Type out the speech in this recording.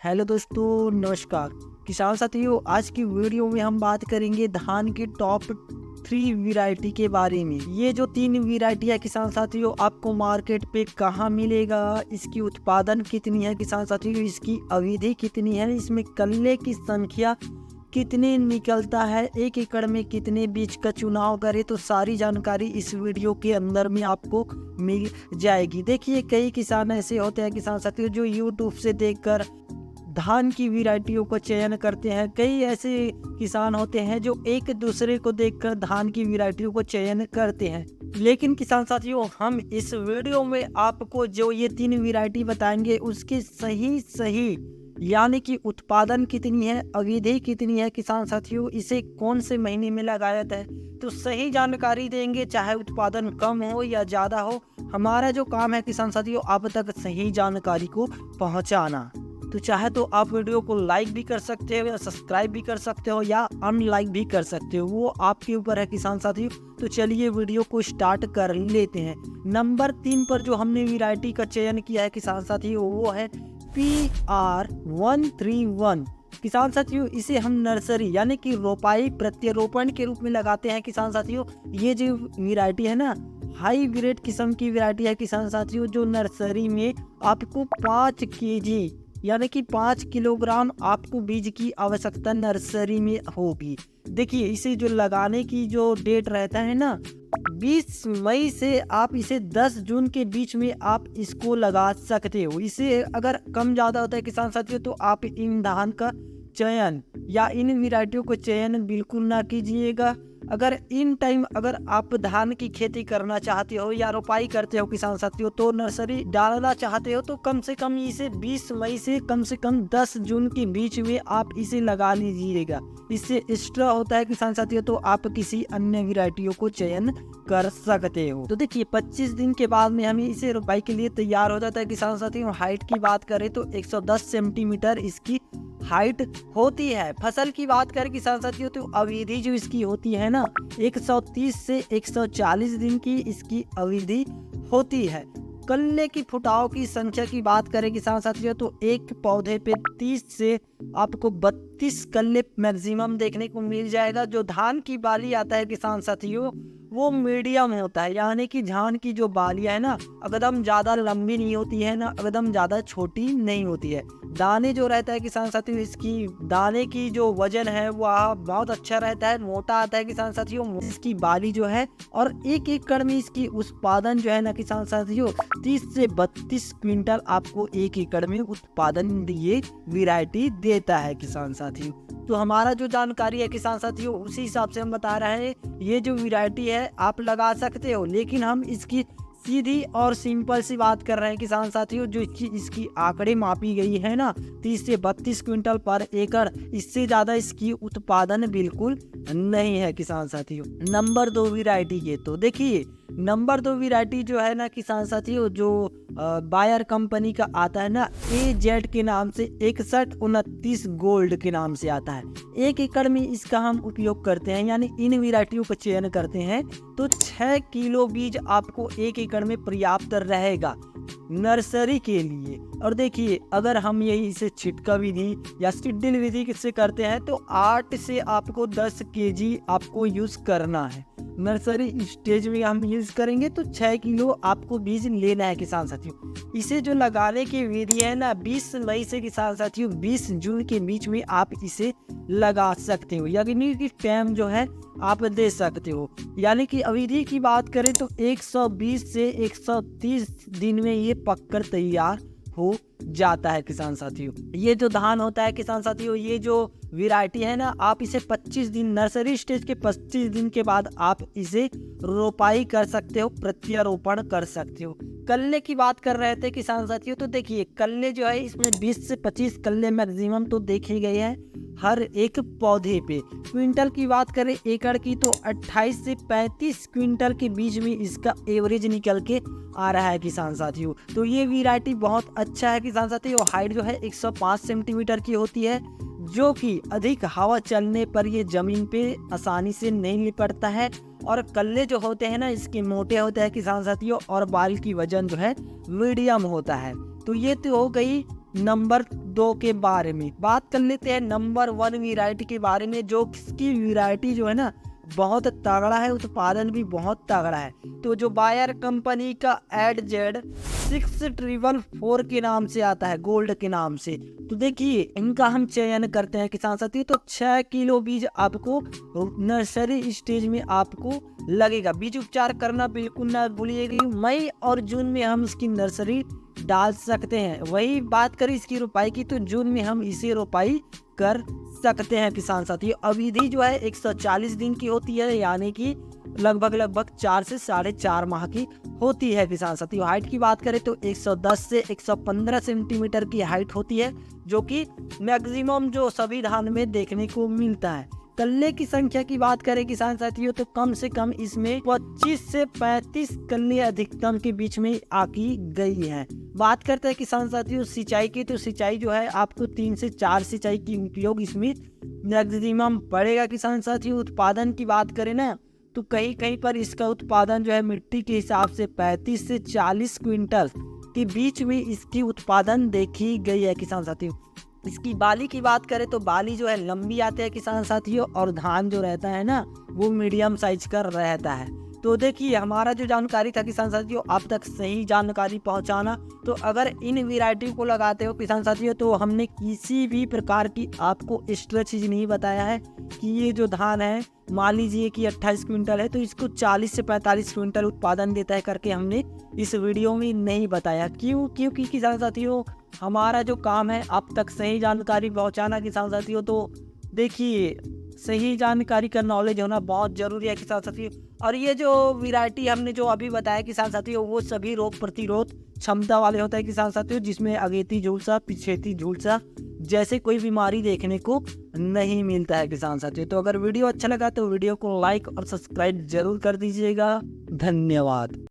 Hello दोस्तों, नमस्कार। किसान साथियों, आज की वीडियो में हम बात करेंगे धान की टॉप 3 वैरायटी के बारे में। ये जो 3 वैरायटी है किसान साथियों, आपको मार्केट पे कहाँ मिलेगा, इसकी उत्पादन कितनी है किसान साथियों, इसकी अवधि कितनी है, इसमें कल्ले की संख्या कितने निकलता है, 1 एकड़ में कितने बीज का चुनाव करें, तो सारी जानकारी इस वीडियो के अंदर में आपको मिल जाएगी। देखिए, कई किसान ऐसे होते हैं किसान साथियों जो यूट्यूब से देखकर धान की वैरायटियों का चयन करते हैं। कई ऐसे किसान होते हैं जो एक दूसरे को देखकर धान की वैरायटियों को चयन करते हैं। लेकिन किसान साथियों, हम इस वीडियो में आपको जो ये 3 वैरायटी बताएंगे उसकी सही यानी कि उत्पादन कितनी है, अवधि कितनी है किसान साथियों, इसे कौन से महीने में लगाया है, तो सही जानकारी देंगे। चाहे उत्पादन कम हो या ज़्यादा हो, हमारा जो काम है किसान साथियों आप तक सही जानकारी को पहुंचाना। तो चाहे तो आप वीडियो को लाइक भी कर सकते हो या सब्सक्राइब भी कर सकते हो या अनलाइक भी कर सकते हो, वो आपके ऊपर है किसान साथियों। तो चलिए वीडियो को स्टार्ट कर लेते हैं। नंबर 3 पर जो हमने वैरायटी का चयन किया है किसान साथियों वो है PR131। किसान साथियों, इसे हम नर्सरी यानी कि रोपाई प्रत्यारोपण के रूप में लगाते हैं किसान साथियों। ये जो वैरायटी है ना, हाई ग्रेड किस्म की वैरायटी है किसान साथियों, जो नर्सरी में आपको 5 kg यानी कि 5 किलोग्राम आपको बीज की आवश्यकता नर्सरी में होगी। देखिए, इसे जो लगाने की जो डेट रहता है ना, 20 मई से आप इसे 10 जून के बीच में आप इसको लगा सकते हो। इसे अगर कम ज़्यादा होता है किसान साथियों तो आप इन धान का चयन या इन वैरायटियों को चयन बिल्कुल ना कीजिएगा। अगर इन टाइम अगर आप धान की खेती करना चाहते हो या रोपाई करते हो किसान साथियों, तो नर्सरी डालना चाहते हो तो कम से कम इसे 20 मई से कम 10 जून के बीच में आप इसे लगा लीजिएगा। इससे एक्स्ट्रा होता है किसान साथियों तो आप किसी अन्य वैरायटियों को चयन कर सकते हो। तो देखिए, 25 दिन के बाद में हमें इसे रोपाई के लिए तैयार हो जाता है किसान साथियों। हाइट की बात करें तो 110 सेंटीमीटर इसकी हाइट होती है। फसल की बात करें किसान साथियों तो अवधि जो इसकी होती है ना, 130 से 140 दिन की इसकी अवधि होती है। कल्ले की फुटाव की संख्या की बात करें किसान साथियों तो एक पौधे पे 30 से आपको 32 कल्ले मैक्सिमम देखने को मिल जाएगा। जो धान की बाली आता है किसान साथियों वो मीडियम होता है, यानी कि धान की जो बालियां है ना, एकदम ज़्यादा लंबी नहीं होती है ना एकदम ज़्यादा छोटी नहीं होती है। दाने जो रहता है किसान साथियों, इसकी दाने की जो वजन है वह बहुत अच्छा रहता है, मोटा आता है किसान साथियों इसकी बाली जो है। और 1 एकड़ में इसकी उत्पादन जो है ना किसान साथियों 30 से 32 क्विंटल आपको 1 एकड़ में उत्पादन ये वैरायटी देता है किसान साथियों। तो हमारा जो जानकारी है किसान साथियों उसी हिसाब से हम बता रहे हैं। ये जो वैरायटी है आप लगा सकते हो, लेकिन हम इसकी सीधी और सिंपल सी बात कर रहे हैं किसान साथियों। जो इसकी आंकड़े मापी गई है ना, 30 से 32 क्विंटल पर एकड़, इससे ज़्यादा इसकी उत्पादन बिल्कुल नहीं है किसान साथियों। नंबर 2 वैरायटी के तो देखिए, नंबर 2 वैरायटी जो है ना किसान साथियों, जो बायर कंपनी का आता है ना, AZ के नाम से 6129 गोल्ड के नाम से आता है। 1 एकड़ में इसका हम उपयोग करते हैं, यानी इन वैरायटियों का चयन करते हैं तो 6 किलो बीज आपको 1 एकड़ में पर्याप्त रहेगा नर्सरी के लिए। और देखिए, अगर हम यही इसे छिटका विधि या सीडलिंग विधि से करते हैं तो 8 से आपको 10 kg आपको यूज करना है। नर्सरी स्टेज में हम यूज करेंगे तो 6 किलो आपको बीज लेना है किसान साथियों। इसे जो लगाने की विधि है ना, 20 मई से किसान साथियों 20 जून के बीच में आप इसे लगा सकते हो, यानी कि टाइम जो है आप दे सकते हो। यानी कि अवधि की बात करें तो 120 से 130 दिन में ये पककर तैयार हो जाता है किसान साथियों। ये जो धान होता है किसान साथियों, ये जो वैरायटी है ना, आप इसे 25 दिन नर्सरी स्टेज के 25 दिन के बाद आप इसे रोपाई कर सकते हो, प्रत्यारोपण कर सकते हो। कल्ले की बात कर रहे थे किसान साथियों, तो देखिए कल्ले जो है इसमें 20 से 25 कल्ले मैक्सिमम तो देखे गए हैं हर एक पौधे पे। क्विंटल की बात करें एकड़ की तो 28 से 35 क्विंटल के बीच में इसका एवरेज निकल के आ रहा है किसान साथियों। तो ये वैरायटी बहुत अच्छा है किसान साथियों। हाइट जो है 105 सेंटीमीटर की होती है, जो कि अधिक हवा चलने पर ये जमीन पे आसानी से नहीं लिपटता है। और कल्ले जो होते हैं ना इसके मोटे होते हैं किसान साथियों, और बाल की वजन जो है मीडियम होता है। तो ये तो हो गई नंबर 2 के बारे में बात कर लेते हैं। नंबर 1 वैरायटी के बारे में, जो इसकी वैरायटी जो है ना बहुत तगड़ा है, उत्पादन भी बहुत तगड़ा है। तो जो बायर कंपनी का ZZ6444 के नाम से आता है, गोल्ड के नाम से। तो देखिए इनका हम चयन करते हैं किसान साथियों, तो 6 किलो बीज आपको नर्सरी स्टेज में आपको लगेगा। बीज उपचार करना बिल्कुल ना भूलिएगा। मई और जून में हम इसकी नर्सरी डाल सकते हैं। वही बात करें इसकी रोपाई की, तो जून में हम इसे रोपाई कर सकते हैं किसान साथियों। अवधि जो है 140 दिन की होती है, यानी कि लगभग 4 से 4.5 माह की होती है किसान साथियों। हाइट की बात करें तो 110 से 115 सेंटीमीटर की हाइट होती है, जो कि मैक्सिमम जो सभी धान में देखने को मिलता है। कल्ले की संख्या की बात करें किसान साथियों, तो कम से कम इसमें 25 से 35 कल्ले अधिकतम के बीच में आकी गई है। बात करते हैं किसान साथियों सिंचाई की, तो सिंचाई जो है आपको 3 से 4 सिंचाई की उपयोग इसमें मैक्सिमम पड़ेगा किसान साथियों। उत्पादन की बात करें ना, तो कहीं कहीं पर इसका उत्पादन जो है मिट्टी के हिसाब से 35 से 40 क्विंटल के बीच में इसकी उत्पादन देखी गई है किसान साथियों। इसकी बाली की बात करें तो बाली जो है लंबी आती है किसान साथियों, और धान जो रहता है ना वो मीडियम साइज का रहता है। तो देखिए हमारा जो जानकारी था किसान साथियों, आप तक सही जानकारी पहुंचाना। तो अगर इन वैरायटी को लगाते हो किसान साथियों, तो हमने किसी भी प्रकार की आपको एक्स्ट्रा चीज़ नहीं बताया है कि ये जो धान है मान लीजिए कि 28 क्विंटल है तो इसको 40 से 45 क्विंटल उत्पादन देता है करके हमने इस वीडियो में नहीं बताया। क्योंकि किसान साथियों हमारा जो काम है आप तक सही जानकारी पहुंचाना किसान साथियों। तो देखिए सही जानकारी का नॉलेज होना बहुत ज़रूरी है किसान साथियों। और ये जो वैरायटी हमने जो अभी बताया किसान साथियों, वो सभी रोग प्रतिरोध क्षमता वाले होते हैं किसान साथियों, जिसमें अगेती झुलसा पिछेती झुलसा जैसे कोई बीमारी देखने को नहीं मिलता है किसान साथियों। तो अगर वीडियो अच्छा लगा तो वीडियो को लाइक और सब्सक्राइब जरूर कर दीजिएगा। धन्यवाद।